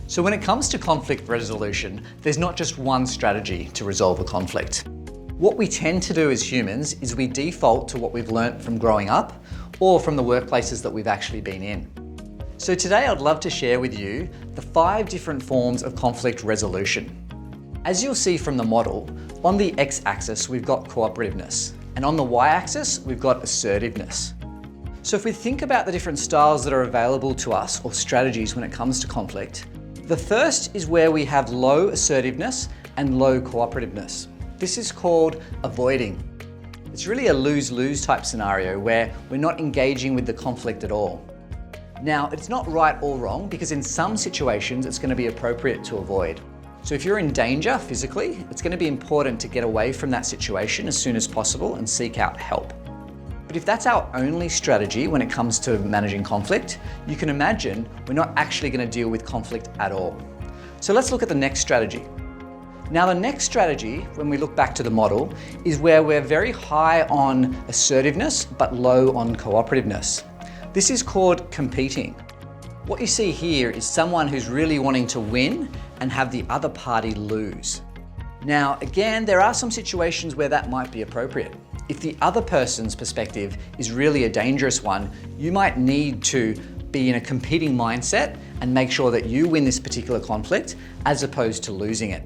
So when it comes to conflict resolution, there's not just one strategy to resolve a conflict. What we tend to do as humans is we default to what we've learnt from growing up or from the workplaces that we've actually been in. So today I'd love to share with you the 5 different forms of conflict resolution. As you'll see from the model, on the x-axis we've got cooperativeness, and on the y-axis we've got assertiveness. So if we think about the different styles that are available to us, or strategies when it comes to conflict, the first is where we have low assertiveness and low cooperativeness. This is called avoiding. It's really a lose-lose type scenario where we're not engaging with the conflict at all. Now, it's not right or wrong because in some situations it's going to be appropriate to avoid. So if you're in danger physically, it's going to be important to get away from that situation as soon as possible and seek out help. But if that's our only strategy when it comes to managing conflict, you can imagine we're not actually going to deal with conflict at all. So let's look at the next strategy. Now the next strategy, when we look back to the model, is where we're very high on assertiveness but low on cooperativeness. This is called competing. What you see here is someone who's really wanting to win and have the other party lose. Now, again, there are some situations where that might be appropriate. If the other person's perspective is really a dangerous one, you might need to be in a competing mindset and make sure that you win this particular conflict as opposed to losing it.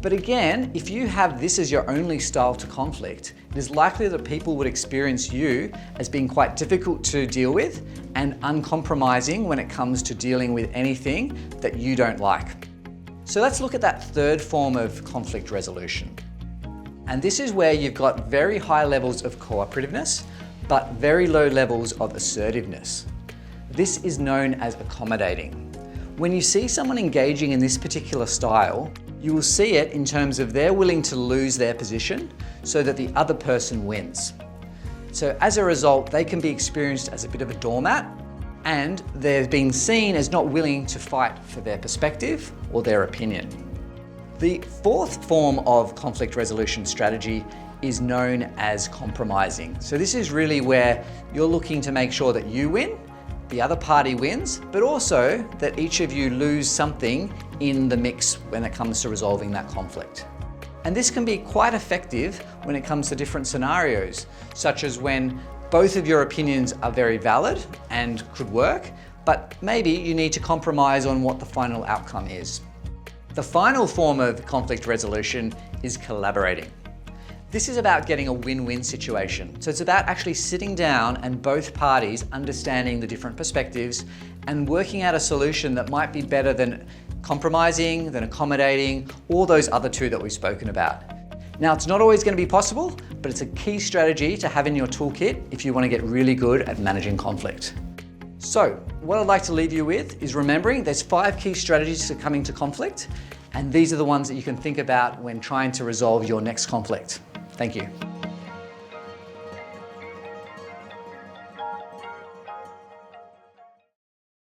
But again, if you have this as your only style to conflict, it is likely that people would experience you as being quite difficult to deal with and uncompromising when it comes to dealing with anything that you don't like. So let's look at that third form of conflict resolution. And this is where you've got very high levels of cooperativeness, but very low levels of assertiveness. This is known as accommodating. When you see someone engaging in this particular style, you will see it in terms of they're willing to lose their position so that the other person wins. So as a result, they can be experienced as a bit of a doormat, and they're being seen as not willing to fight for their perspective or their opinion. The fourth form of conflict resolution strategy is known as compromising. So this is really where you're looking to make sure that you win, the other party wins, but also that each of you lose something in the mix when it comes to resolving that conflict. And this can be quite effective when it comes to different scenarios, such as when both of your opinions are very valid and could work, but maybe you need to compromise on what the final outcome is. The final form of conflict resolution is collaborating. This is about getting a win-win situation. So it's about actually sitting down and both parties understanding the different perspectives and working out a solution that might be better than compromising, than accommodating, or those other two that we've spoken about. Now, it's not always going to be possible, but it's a key strategy to have in your toolkit if you want to get really good at managing conflict. So, what I'd like to leave you with is remembering there's 5 key strategies to coming to conflict, and these are the ones that you can think about when trying to resolve your next conflict. Thank you.